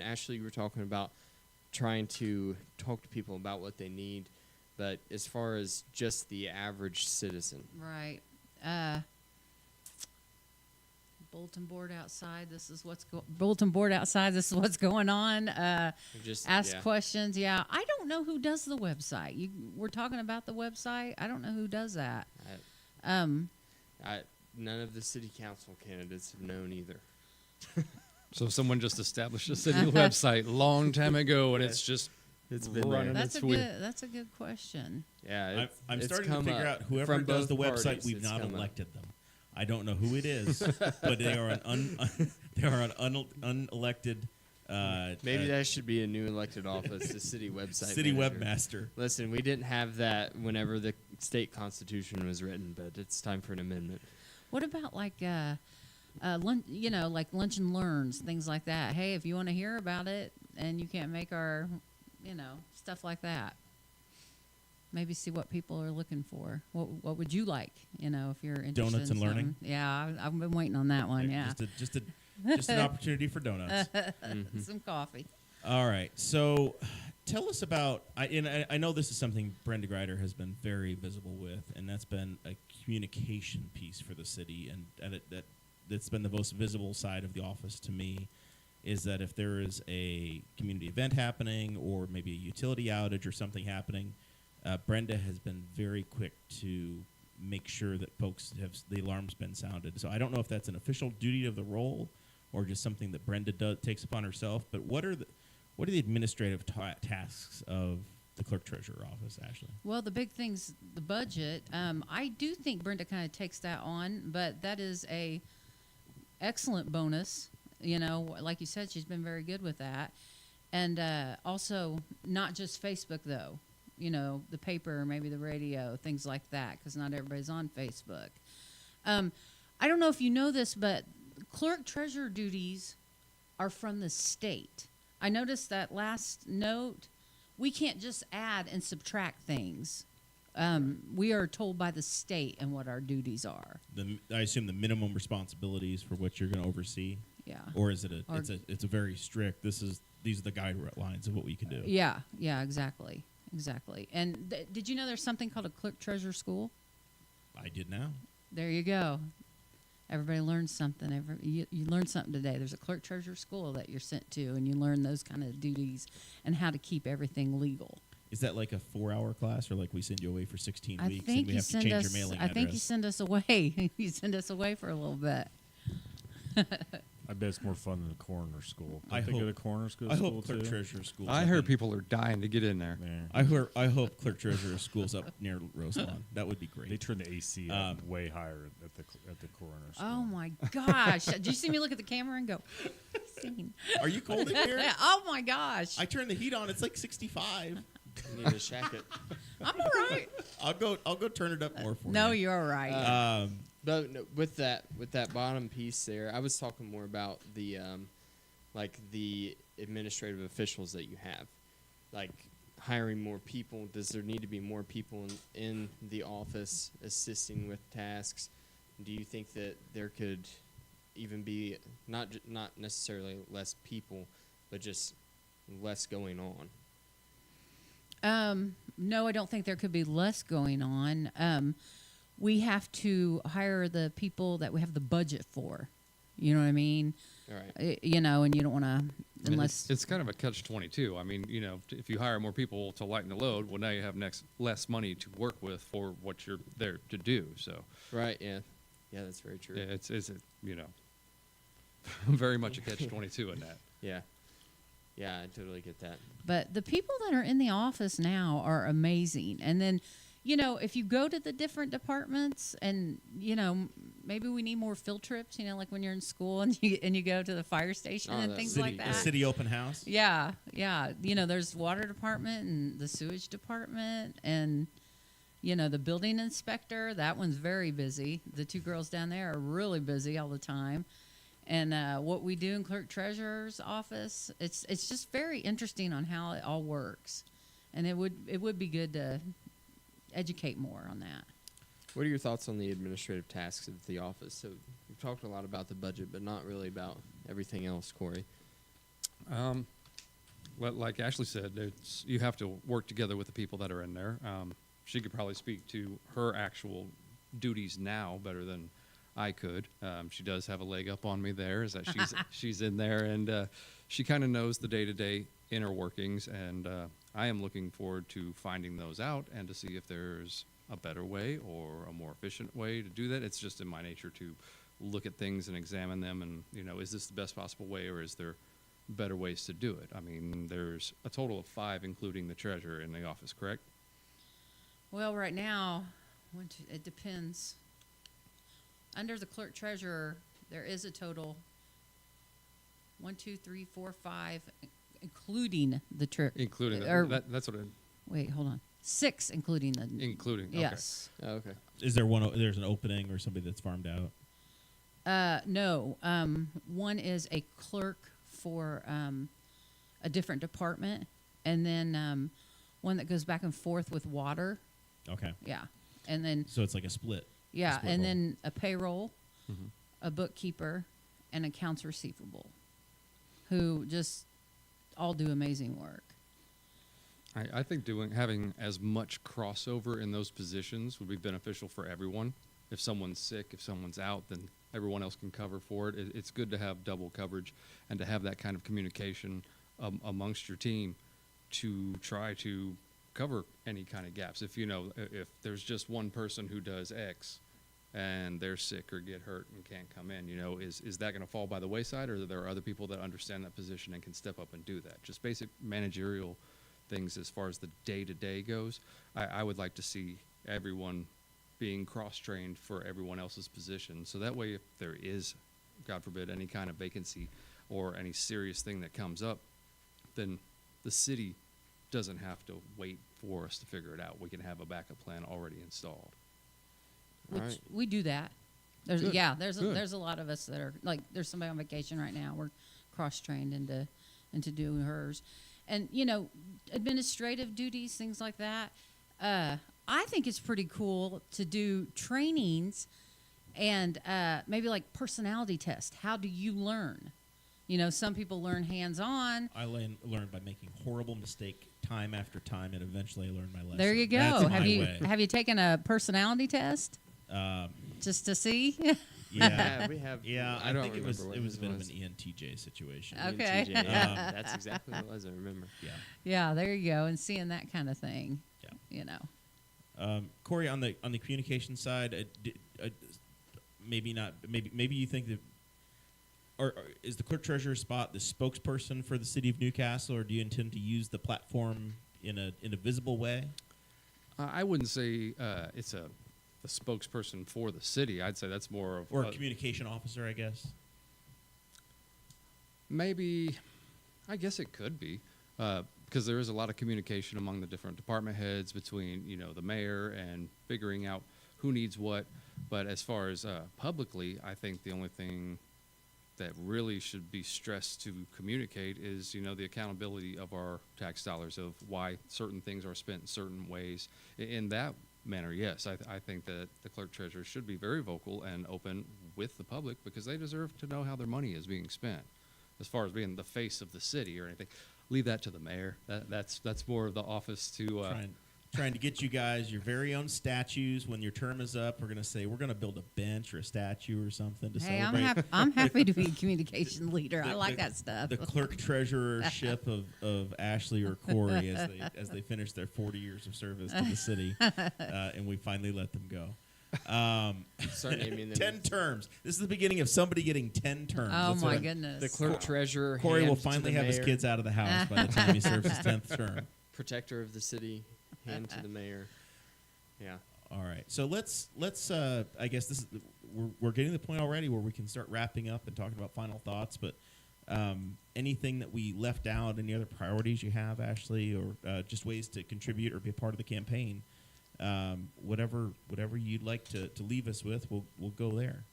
Ashley, you were talking about trying to talk to people about what they need, but as far as just the average citizen. Right. Bulletin board outside. This is what's going on. Ask questions. Yeah, I don't know who does the website. We're talking about the website. I don't know who does that. None of the city council candidates have known either. So someone just established a city website long time ago, and it's been running. That's a good question. Yeah, I'm starting to figure out whoever does the website. We've not elected them. I don't know who it is, but they are an unelected. Maybe that should be a new elected office, the city website. City manager. webmaster. Listen, we didn't have that whenever the state constitution was written, but it's time for an amendment. What about like lunch and learns, things like that? Hey, if you want to hear about it and you can't make our, stuff like that. Maybe see what people are looking for. What would you like? If you're interested. Donuts and learning. Yeah, I've been waiting on that one. Yeah, just an opportunity for donuts. Mm-hmm. Some coffee. All right. So, tell us about. I know this is something Brenda Grider has been very visible with, and that's been a communication piece for the city, and that's been the most visible side of the office to me. Is that if there is a community event happening, or maybe a utility outage or something happening, Brenda has been very quick to make sure that folks the alarm's been sounded. So I don't know if that's an official duty of the role or just something that Brenda takes upon herself. But what are the administrative tasks of the clerk treasurer office, Ashley? Well, the big thing's the budget. I do think Brenda kind of takes that on, but that is a excellent bonus. You know, like you said, she's been very good with that. And also, not just Facebook, though. You know, the paper, maybe the radio, things like that, because not everybody's on Facebook. I don't know if you know this, but clerk treasurer duties are from the state. I noticed that last note. We can't just add and subtract things. We are told by the state and what our duties are. I assume the minimum responsibilities for what you're going to oversee. Yeah. Or is it it's a very strict? These are the guidelines of what we can do. Yeah. Exactly. And did you know there's something called a clerk treasurer school? I did now. There you go. Everybody learns something. You learned something today. There's a clerk treasurer school that you're sent to, and you learn those kind of duties and how to keep everything legal. Is that like a 4-hour class, or like we send you away for 16 I weeks think and we you have to send change us. your mailing I address? think you send us away. You send us away for a little bit. I bet it's more fun than the coroner school. I think of hope- the coroner school. I school hope clerk too. treasurer schools. I up heard in- people are dying to get in there. Yeah. I hope clerk treasurer schools up near Roselawn. That would be great. They turn the AC up way higher at the coroner school. Oh my gosh! Did you see me look at the camera and go? Scene. Are you cold in here? Oh my gosh! I turn the heat on. It's like 65. You need to shack it. I'm all right. I'll go turn it up more for No, you. you're all right. But no, with that bottom piece there, I was talking more about the like the administrative officials that you have, like hiring more people. Does there need to be more people in the office assisting with tasks? Do you think that there could even be not necessarily less people, but just less going on? No, I don't think there could be less going on. We have to hire the people that we have the budget for. You know what I mean? All right. You know, and you don't want to I mean, unless it's kind of a catch-22. I mean, you know, if you hire more people to lighten the load, well, now you have less money to work with for what you're there to do. So, Right. Yeah. Yeah, that's very true. yeah, it's you know, very much a catch-22 in that. Yeah. Yeah, I totally get that. But the people that are in the office now are amazing. And then, you know, if you go to the different departments and, you know, maybe we need more field trips, you know, like when you're in school and you go to the fire station Oh, and that's things City, like the that. city open house. Yeah. You know, there's water department and the sewage department and, you know, the building inspector. That one's very busy. The two girls down there are really busy all the time. And what we do in clerk treasurer's office, it's just very interesting on how it all works, and it would be good to educate more on that. What are your thoughts on the administrative tasks of the office? So we've talked a lot about the budget, but not really about everything else, Corey. Well, like Ashley said, you have to work together with the people that are in there. She could probably speak to her actual duties now better than I could. She does have a leg up on me there, is that she's in there, and she kind of knows the day-to-day inner workings, and I am looking forward to finding those out and to see if there's a better way or a more efficient way to do that. It's just in my nature to look at things and examine them, and, you know, is this the best possible way, or is there better ways to do it? I mean, there's a total of 5, including the treasurer, in the office, correct? Well, right now, it depends. Under the clerk treasurer, there is a total 1, 2, 3, 4, 5, including the Including that's what Wait, hold on. 6, including the. including. Okay. Yes. Oh, okay. Is there there's an opening or somebody that's farmed out? No. One is a clerk for a different department, and then one that goes back and forth with water. Okay. Yeah, and then So it's like a split. yeah, split and role. then a payroll, Mhm. a bookkeeper, and accounts receivable, who just all do amazing work. I think having as much crossover in those positions would be beneficial for everyone. If someone's sick, if someone's out, then everyone else can cover for it. It's good to have double coverage and to have that kind of communication amongst your team to try to cover any kind of gaps. If if there's just one person who does X and they're sick or get hurt and can't come in, is that going to fall by the wayside, or are there other people that understand that position and can step up and do that? Just basic managerial things as far as the day-to-day goes. I would like to see everyone being cross-trained for everyone else's position. So that way, if there is, God forbid, any kind of vacancy or any serious thing that comes up, then the city doesn't have to wait for us to figure it out. We can have a backup plan already installed. Which Right. we do that. There's Good. Good. there's a lot of us that are like, there's somebody on vacation right now. We're cross-trained into doing hers. And, administrative duties, things like that. I think it's pretty cool to do trainings and maybe like personality test. How do you learn? Some people learn hands-on. I learned by making horrible mistake time after time, and eventually I learned my lesson. There you go. That's Have my you way. have you taken a personality test Um, just to see? yeah, we have. yeah. I I don't think it was remember what a his bit of was. an ENTJ situation. Okay. TJ, yeah, that's exactly what it was. I remember. Yeah. Yeah, there you go. And seeing that kind of thing. Yeah. Corey, on the communication side, maybe not. Maybe you think that, or is the clerk treasurer spot the spokesperson for the city of Newcastle, or do you intend to use the platform in a visible way? I wouldn't say it's the spokesperson for the city. I'd say that's more of Or a communication officer, I guess. maybe. I guess it could be because there is a lot of communication among the different department heads between the mayor and figuring out who needs what. But as far as publicly, I think the only thing that really should be stressed to communicate is the accountability of our tax dollars, of why certain things are spent in certain ways. In that manner, yes, I think that the clerk treasurer should be very vocal and open with the public because they deserve to know how their money is being spent. As far as being the face of the city or anything, leave that to the mayor. That's more of the office to. Trying to get you guys your very own statues when your term is up. We're going to say we're going to build a bench or a statue or something to Hey, celebrate. I'm happy to be a communication leader. I like that stuff. The clerk treasurership of Ashley or Corey as they finish their 40 years of service to the city, and we finally let them go. Start naming them. 10 terms. This is the beginning of somebody getting 10 terms. Oh That's my what goodness. The clerk treasurer. Corey will hand to finally the have his mayor, kids out of the house by the time he serves his 10th term. Protector of the city, hand to the mayor. Yeah. All right, so let's. I guess this is we're getting to the point already where we can start wrapping up and talking about final thoughts. But anything that we left out, any other priorities you have, Ashley, or just ways to contribute or be a part of the campaign, whatever you'd like to leave us with, we'll go there.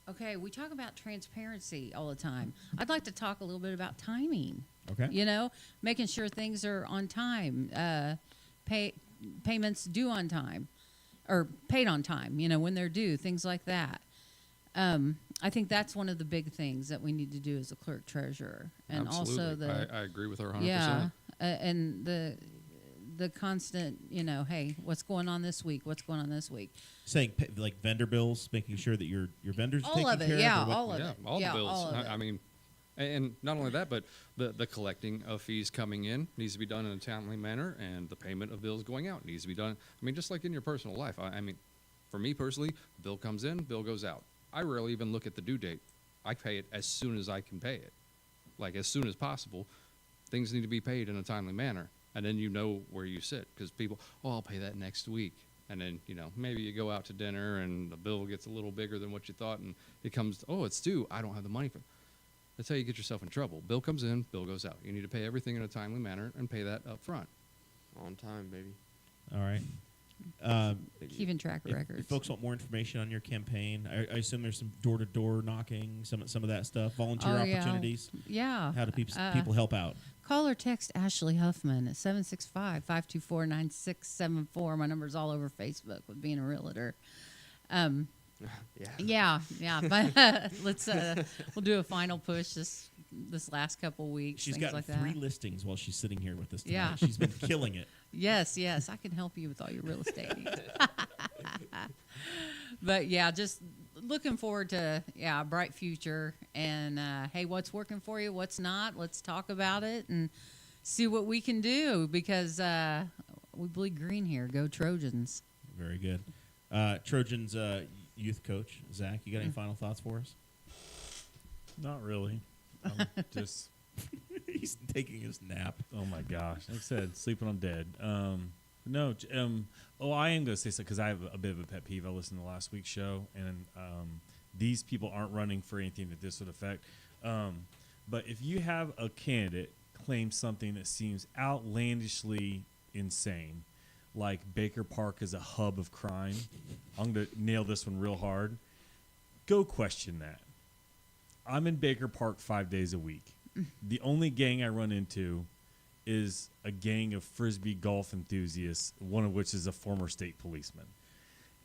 Okay, we talk about transparency all the time. I'd like to talk a little bit about timing. Okay. Making sure things are on time, payments due on time, or paid on time, when they're due, things like that. I think that's one of the big things that we need to do as a clerk treasurer. And Absolutely. also I agree with her 100%. yeah, and the constant, hey, what's going on this week? What's going on this week? Saying like vendor bills, making sure that your vendors are All taken of it, care yeah, of. or what- all of Yeah, it. all Yeah, the bills. all of it. I mean, and not only that, but the collecting of fees coming in needs to be done in a timely manner, and the payment of bills going out needs to be done. I mean, just like in your personal life. I mean, for me personally, bill comes in, bill goes out. I rarely even look at the due date. I pay it as soon as I can pay it, like as soon as possible. Things need to be paid in a timely manner, and then where you sit, because people, I'll pay that next week. And then, maybe you go out to dinner and the bill gets a little bigger than what you thought, and it comes, it's due. I don't have the money for it. That's how you get yourself in trouble. Bill comes in, bill goes out. You need to pay everything in a timely manner and pay that up front. On time, baby. All right. Keeping track of records. If folks want more information on your campaign, I assume there's some door-to-door knocking, some of that stuff, volunteer Oh, yeah. opportunities. Yeah. How do people help out? Call or text Ashley Huffman at 765-524-9674. My number's all over Facebook with being a realtor. Yeah. Yeah. But let's we'll do a final push this last couple weeks. She's things gotten like 3 that. listings while she's sitting here with us tonight. Yeah. She's been killing it. Yes, I can help you with all your real estate needs. But yeah, just looking forward to a bright future. And hey, what's working for you? What's not? Let's talk about it and see what we can do, because we bleed green here. Go Trojans! Very good. Trojans youth coach Zach, you got any final thoughts for us? Not really. Just He's taking his nap. Oh my gosh! Like I said, sleeping on dead. No. I am going to say something because I have a bit of a pet peeve. I listened to last week's show, and these people aren't running for anything that this would affect. But if you have a candidate claim something that seems outlandishly insane, like Baker Park is a hub of crime, I'm going to nail this one real hard. Go question that. I'm in Baker Park 5 days a week. The only gang I run into is a gang of Frisbee golf enthusiasts, one of which is a former state policeman.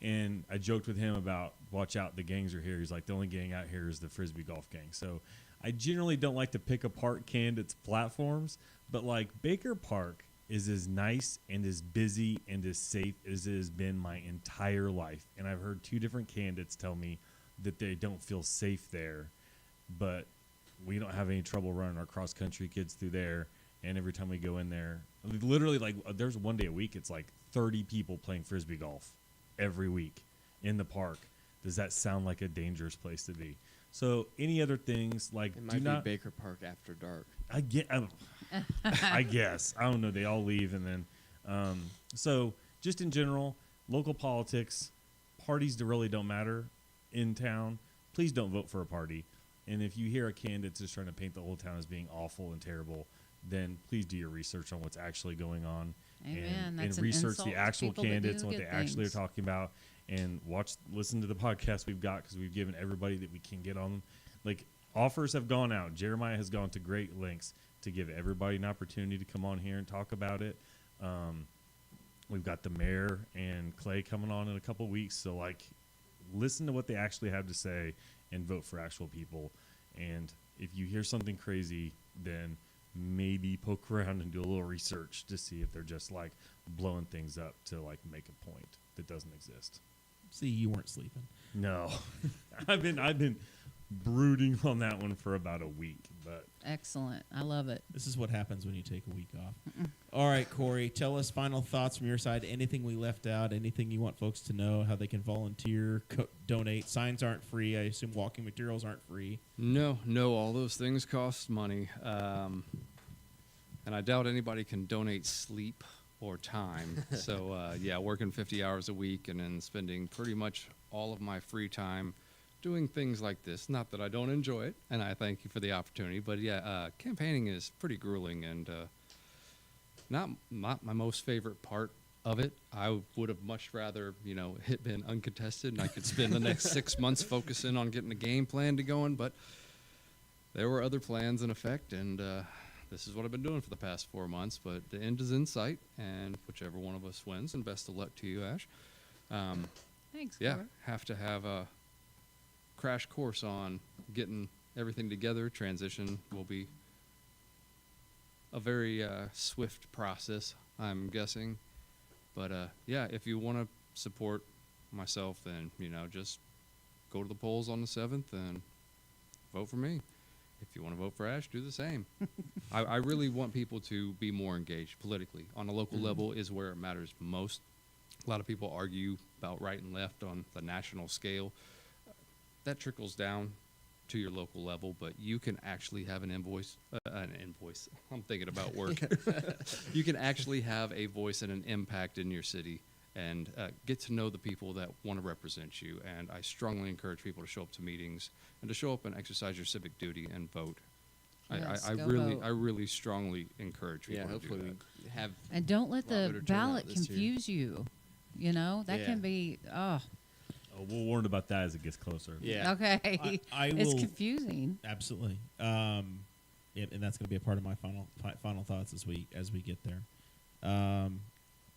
And I joked with him about, watch out, the gangs are here. He's like, the only gang out here is the Frisbee golf gang. So I generally don't like to pick apart candidates' platforms, but like Baker Park is as nice and as busy and as safe as it has been my entire life. And I've heard 2 different candidates tell me that they don't feel safe there, but we don't have any trouble running our cross-country kids through there. And every time we go in there, literally, like, there's one day a week, it's like 30 people playing Frisbee golf every week in the park. Does that sound like a dangerous place to be? So any other things, like, It might be Baker Park after dark. I guess. I don't know. They all leave. And then, so just in general, local politics, parties really don't matter in town. Please don't vote for a party. And if you hear a candidate just trying to paint the whole town as being awful and terrible, then please do your research on what's actually going on. Amen. And research the actual candidates and what they actually are talking about. And listen to the podcast we've got, because we've given everybody that we can get on. Like, offers have gone out. Jeremiah has gone to great lengths to give everybody an opportunity to come on here and talk about it. We've got the mayor and Clay coming on in a couple weeks. So, like, listen to what they actually have to say and vote for actual people. And if you hear something crazy, then maybe poke around and do a little research to see if they're just, like, blowing things up to, like, make a point that doesn't exist. See, you weren't sleeping. No. I've been brooding on that one for about a week, but Excellent. I love it. This is what happens when you take a week off. All right, Corey, tell us final thoughts from your side. Anything we left out, anything you want folks to know, how they can volunteer, donate. Signs aren't free. I assume walking materials aren't free. No, all those things cost money. And I doubt anybody can donate sleep or time. So, working 50 hours a week and then spending pretty much all of my free time doing things like this. Not that I don't enjoy it, and I thank you for the opportunity, but campaigning is pretty grueling and not my most favorite part of it. I would have much rather, it been uncontested and I could spend the next 6 months focusing on getting the game plan going, but there were other plans in effect, and this is what I've been doing for the past 4 months, but the end is in sight, and whichever one of us wins, and best of luck to you, Ash. Thanks, Yeah, Cora. have to have a crash course on getting everything together. Transition will be a very swift process, I'm guessing. But if you want to support myself, then just go to the polls on the 7th and vote for me. If you want to vote for Ash, do the same. I really want people to be more engaged politically. On a local level is where it matters most. A lot of people argue about right and left on the national scale. That trickles down to your local level, but you can actually have an invoice. I'm thinking about work. You can actually have a voice and an impact in your city and get to know the people that want to represent you. And I strongly encourage people to show up to meetings and to show up and exercise your civic duty and vote. Yes, I go really, vote. I really strongly encourage people Yeah, to hopefully do that. we have. And don't let A lot the better turnout ballot this year. confuse you. That Yeah. can be, we'll warn about that as it gets closer. Yeah. okay. I It's will confusing. absolutely, and that's going to be a part of my final thoughts as we get there.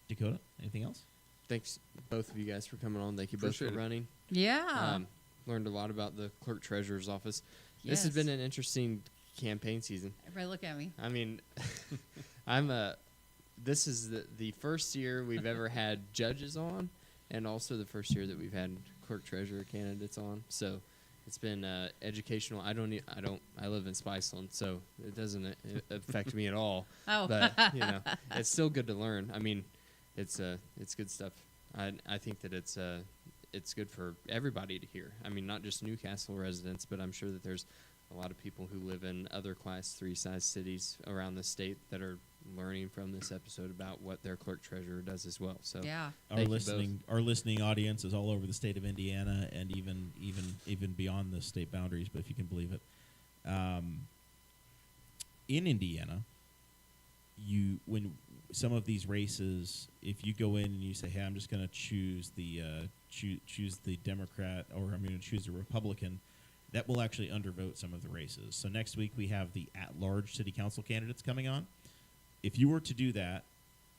Dakota, anything else? Thanks, both of you guys, for coming on. Thank you both Appreciate for it. running. Yeah. Learned a lot about the clerk treasurer's office. This has Yes. been an interesting campaign season. Everybody look at me. I mean, this is the first year we've ever had judges on, and also the first year that we've had clerk treasurer candidates on. So it's been educational. I live in Spiceland, so it doesn't affect me at all. Oh. But it's still good to learn. I mean, it's good stuff. I think that it's good for everybody to hear. I mean, not just Newcastle residents, but I'm sure that there's a lot of people who live in other Class 3 size cities around the state that are learning from this episode about what their clerk treasurer does as well. So Yeah. Our listening audience is all over the state of Indiana and even beyond the state boundaries, but if you can believe it. In Indiana, when some of these races, if you go in and you say, "Hey, I'm just going to choose the Democrat," or "I'm going to choose a Republican," that will actually undervote some of the races. So next week we have the at-large city council candidates coming on. If you were to do that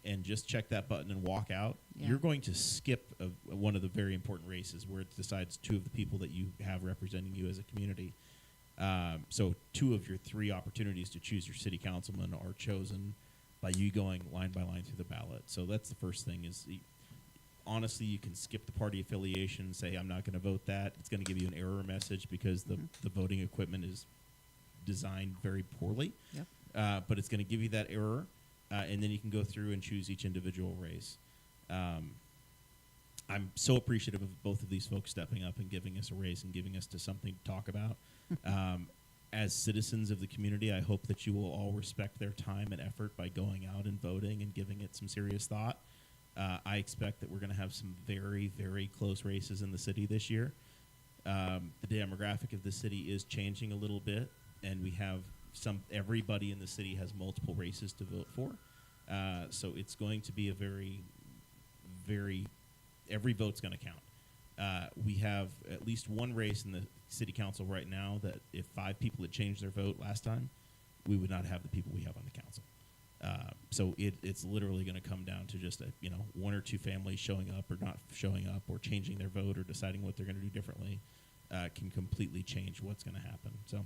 and just check that button and walk out, you're going to skip one of the very important races where it decides two of the people that you have representing you as a community. So 2 of your 3 opportunities to choose your city councilman are chosen by you going line by line through the ballot. So that's the first thing is, honestly, you can skip the party affiliation, say, I'm not going to vote that. It's going to give you an error message because the voting equipment is designed very poorly. Yep. But it's going to give you that error, and then you can go through and choose each individual race. I'm so appreciative of both of these folks stepping up and giving us a raise and giving us to something to talk about. As citizens of the community, I hope that you will all respect their time and effort by going out and voting and giving it some serious thought. I expect that we're going to have some very, very close races in the city this year. The demographic of the city is changing a little bit, and we have everybody in the city has multiple races to vote for. So it's going to be a very, very, every vote's going to count. We have at least one race in the city council right now that if 5 people had changed their vote last time, we would not have the people we have on the council. So it's literally going to come down to just 1 or 2 families showing up or not showing up or changing their vote or deciding what they're going to do differently can completely change what's going to happen. So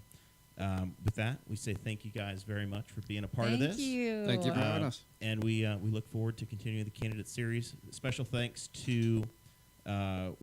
with that, we say thank you guys very much for being a part of this. Thank you. Thank you for having us. And we look forward to continuing the candidate series. Special thanks to